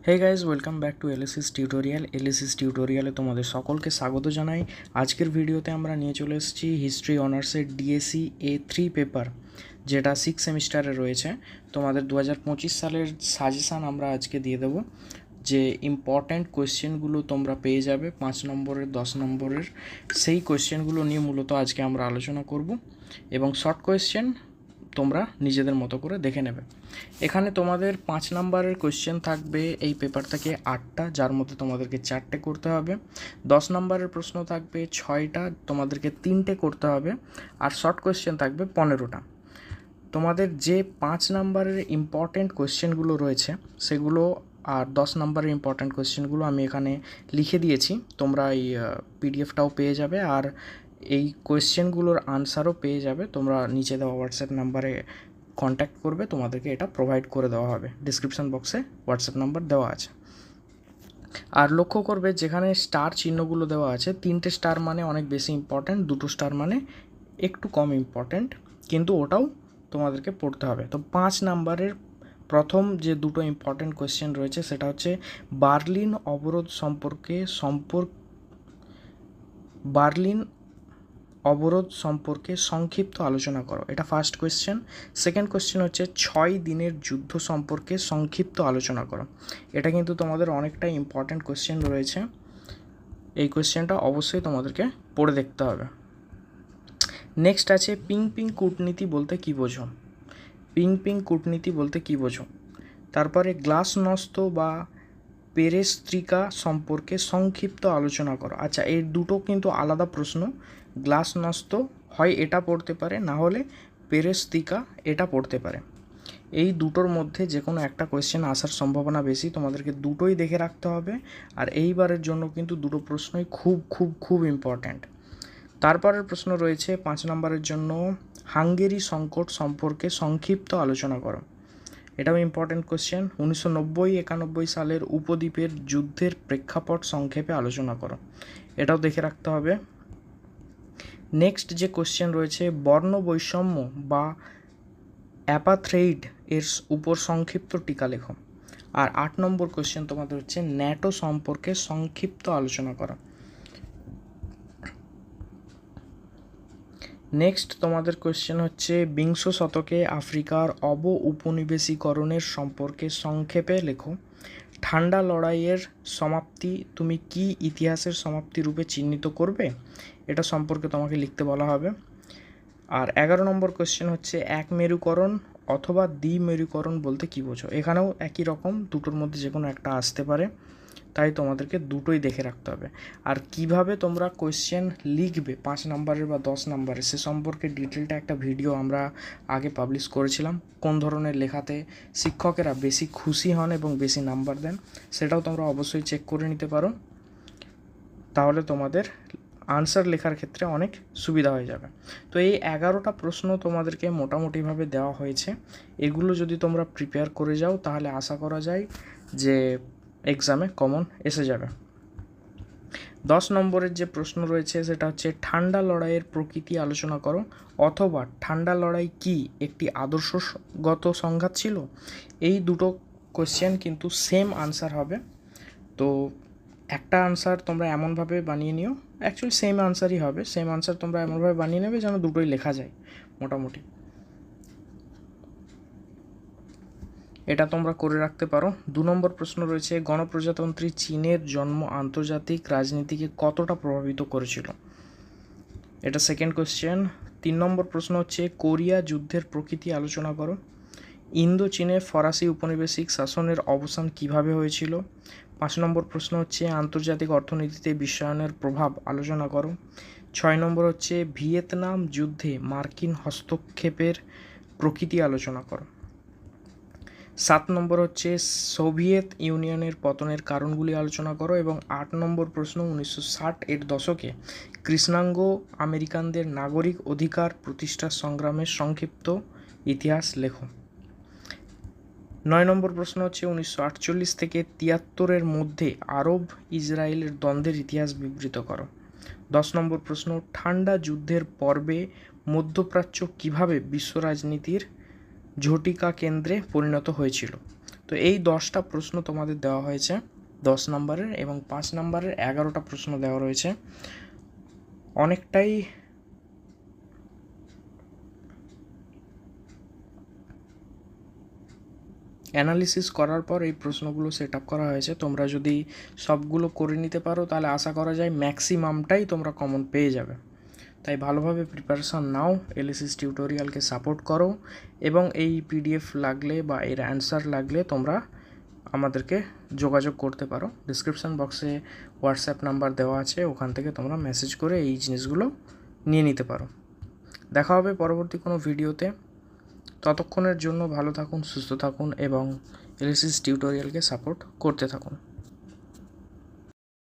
Hey guys, welcome back to LSS tutorial. LSS টিউটোরিয়ালে তোমাদের সকলকে স্বাগত জানাই। আজকের ভিডিওতে আমরা নিয়ে চলে এসেছি হিস্ট্রি অনার্সের ডিএসসি A3 পেপার, যেটা 6 সেমিস্টারে রয়েছে। তোমাদের 2025 সালের সাজেশান আমরা আজকে দিয়ে দেবো। যে ইম্পর্ট্যান্ট কোয়েশ্চেনগুলো তোমরা পেয়ে যাবে 5 নম্বরের 10 নম্বরের, সেই কোয়েশ্চেনগুলো নিয়ে মূলত আজকে আমরা আলোচনা করব এবং শর্ট কোয়েশ্চেন তোমরা নিজেদের মতো করে দেখে নেবে। এখানে তোমাদের 5 নাম্বারের কোয়েশ্চেন থাকবে এই পেপার থেকে 8টা, যার মধ্যে তোমাদেরকে 4টে করতে হবে। 10 নাম্বারের প্রশ্ন থাকবে 6টা, তোমাদেরকে 3টে করতে হবে। আর শর্ট কোয়েশ্চেন থাকবে 15টা। তোমাদের যে 5 নাম্বারের ইম্পর্ট্যান্ট কোয়েশ্চেনগুলো রয়েছে সেগুলো আর 10 নাম্বারের ইম্পর্ট্যান্ট কোয়েশ্চেনগুলো আমি এখানে লিখে দিয়েছি। তোমরা এই পিডিএফটাও পেয়ে যাবে আর এই কোয়েশ্চেনগুলোর আনসারও পেয়ে যাবে। তোমরা নিচে দেওয়া হোয়াটসঅ্যাপ নাম্বারে কন্ট্যাক্ট করবে, তোমাদেরকে এটা প্রোভাইড করে দেওয়া হবে। ডিসক্রিপশন বক্সে হোয়াটসঅ্যাপ নাম্বার দেওয়া আছে। আর লক্ষ্য করবে যেখানে স্টার চিহ্নগুলো দেওয়া আছে, 3টে স্টার মানে অনেক বেশি ইম্পর্ট্যান্ট, 2টো স্টার মানে একটু কম ইম্পর্ট্যান্ট, কিন্তু ওটাও তোমাদেরকে পড়তে হবে। তো 5 নাম্বারের প্রথম যে দুটো ইম্পর্ট্যান্ট কোয়েশ্চেন রয়েছে সেটা হচ্ছে বার্লিন অবরোধ সম্পর্কে সংক্ষিপ্ত আলোচনা করো। এটা ফার্স্ট কোয়েশ্চেন। সেকেন্ড কোয়েশ্চেন হচ্ছে 6 দিনের যুদ্ধ সম্পর্কে সংক্ষিপ্ত আলোচনা করো। এটা কিন্তু তোমাদের অনেকটা ইম্পর্ট্যান্ট কোয়েশ্চেন রয়েছে। এই কোয়েশ্চেনটা অবশ্যই তোমাদেরকে পড়ে দেখতে হবে। নেক্সট আছে পিং কূটনীতি বলতে কী বোঝো। পিং কূটনীতি বলতে কী বোঝো। তারপরে গ্লাসনস্ত বা পেরেস্ত্রিকা সম্পর্কে সংক্ষিপ্ত আলোচনা করো। আচ্ছা, এই দুটো কিন্তু আলাদা প্রশ্ন। গ্লাসনস্ত হয় এটা পড়তে পারে, না হলে পেরেস্ত্রিকা এটা পড়তে পারে। এই দুটোর মধ্যে যে কোনো একটা কোয়েশ্চেন আসার সম্ভাবনা বেশি, তোমাদেরকে দুটোই দেখে রাখতে হবে। আর এইবারের জন্য কিন্তু দুটো প্রশ্নই খুব খুব খুব ইম্পর্ট্যান্ট। তারপরের প্রশ্ন রয়েছে 5 নম্বরের জন্য হাঙ্গেরি সংকট সম্পর্কে সংক্ষিপ্ত আলোচনা করো। এটাও ইম্পর্ট্যান্ট কোয়েশ্চেন। 1990-91 সালের উপদ্বীপের যুদ্ধের প্রেক্ষাপট সংক্ষেপে আলোচনা করো। এটাও দেখে রাখতে হবে। নেক্সট যে কোয়েশ্চেন রয়েছে বর্ণ বৈষম্য বা অ্যাপাথ্রেইড এর উপর সংক্ষিপ্ত টিকা লেখো। আর 8 নম্বর কোয়েশ্চেন তোমাদের হচ্ছে ন্যাটো সম্পর্কে সংক্ষিপ্ত আলোচনা করো। নেক্সট তোমাদের কোয়েশ্চেন হচ্ছে বিংশ শতকে আফ্রিকার উপনিবেশীকরণের সম্পর্কে সংক্ষেপে লেখো। ঠান্ডা লড়াইয়ের সমাপ্তি তুমি কি ইতিহাসের সমাপ্তি রূপে চিহ্নিত করবে, এটা সম্পর্কে তোমাকে লিখতে বলা হবে। আর 11 নম্বর কোয়েশ্চেন হচ্ছে এক মেরুকরণ অথবা দ্বিমেরুকরণ বলতে কী বোঝো। এখানেও একই রকম, দুটোর মধ্যে যে কোনো একটা আসতে পারে, তাই তোমাদেরকে দুটোই দেখে রাখতে হবে। আর কিভাবে তোমরা কোয়েশ্চেন লিখবে 5 নম্বরের বা 10 নম্বরের, সে সম্পর্কে ডিটেলটা একটা ভিডিও আমরা আগে পাবলিশ করেছিলাম। কোন ধরনের লেখাতে শিক্ষকেরা বেশি খুশি হন এবং বেশি নাম্বার দেন, সেটাও তোমরা অবশ্যই চেক করে নিতে পারো। তাহলে তোমাদের আনসার লেখার ক্ষেত্রে অনেক সুবিধা হয়ে যাবে। তো এই 11টা প্রশ্ন তোমাদেরকে মোটামুটিভাবে দেওয়া হয়েছে। এগুলো যদি তোমরা প্রিপেয়ার করে যাও তাহলে আশা করা যায় যে এক্সামে কমন এসে যাবে। 10 নম্বরের যে প্রশ্ন রয়েছে সেটা হচ্ছে ঠান্ডা লড়াইয়ের প্রকৃতি আলোচনা করো, অথবা ঠান্ডা লড়াই কি একটি আদর্শগত সংঘাত ছিল। এই দুটো কোয়েশ্চেন কিন্তু সেম আনসার হবে। তো একটা আনসার তোমরা এমনভাবে বানিয়ে নিও, অ্যাকচুয়ালি সেম আনসারই হবে, সেম আনসার তোমরা এমনভাবে বানিয়ে নেবে যেন দুটোই লেখা যায় মোটামুটি। এটা তোমরা করে রাখতে পারো। 2 নম্বর প্রশ্ন রয়েছে গণপ্রজাতন্ত্রী চীনের জন্ম আন্তর্জাতিক রাজনীতিকে কতটা প্রভাবিত করেছিল। এটা সেকেন্ড কোয়েশ্চেন। 3 নম্বর প্রশ্ন হচ্ছে কোরিয়া যুদ্ধের প্রকৃতি আলোচনা করো। ইন্দো চীনে ফরাসি উপনিবেশিক শাসনের অবসান কিভাবে হয়েছিল। 5 নম্বর প্রশ্ন হচ্ছে আন্তর্জাতিক অর্থনীতিতে বিশ্বায়নের প্রভাব আলোচনা করো। 6 নম্বর হচ্ছে ভিয়েতনাম যুদ্ধে মার্কিন হস্তক্ষেপের প্রকৃতি আলোচনা করো। 7 নম্বর হচ্ছে সোভিয়েত ইউনিয়নের পতনের কারণগুলি আলোচনা করো। এবং 8 নম্বর প্রশ্ন 1960 এর দশকে কৃষ্ণাঙ্গ আমেরিকানদের নাগরিক অধিকার প্রতিষ্ঠার সংগ্রামের সংক্ষিপ্ত ইতিহাস লেখো। 9 নম্বর প্রশ্ন হচ্ছে 1948 থেকে 73-এর মধ্যে আরব ইসরায়েলের দ্বন্দ্বের ইতিহাস বিবৃত করো। 10 নম্বর প্রশ্ন ঠান্ডা যুদ্ধের পর্বে মধ্যপ্রাচ্য কিভাবে বিশ্ব রাজনীতির ঝটিকা কেন্দ্রে পরিণত হয়েছিল। তো এই 10টা প্রশ্ন তোমাদের দেওয়া হয়েছে 10 নম্বরের, এবং 5 নম্বরের 11টা প্রশ্ন দেওয়া রয়েছে। অনেকটাই অ্যানালিসিস করার পর এই প্রশ্নগুলো সেট আপ করা হয়েছে। তোমরা যদি সবগুলো করে নিতে পারো তাহলে আশা করা যায় ম্যাক্সিমামটাই তোমরা কমন পেয়ে যাবে। তাই ভালোভাবে প্রিপারেশান নাও, এলএসএস টিউটোরিয়ালকে সাপোর্ট করো, এবং এই পিডিএফ লাগলে বা এর অ্যান্সার লাগলে তোমরা আমাদেরকে যোগাযোগ করতে পারো। ডিসক্রিপশান বক্সে হোয়াটসঅ্যাপ নাম্বার দেওয়া আছে, ওখান থেকে তোমরা মেসেজ করে এই জিনিসগুলো নিয়ে নিতে পারো। দেখা হবে পরবর্তী কোনো ভিডিওতে। ততক্ষণের জন্য ভালো থাকুন, সুস্থ থাকুন এবং এলএসএস টিউটোরিয়ালকে সাপোর্ট করতে থাকুন।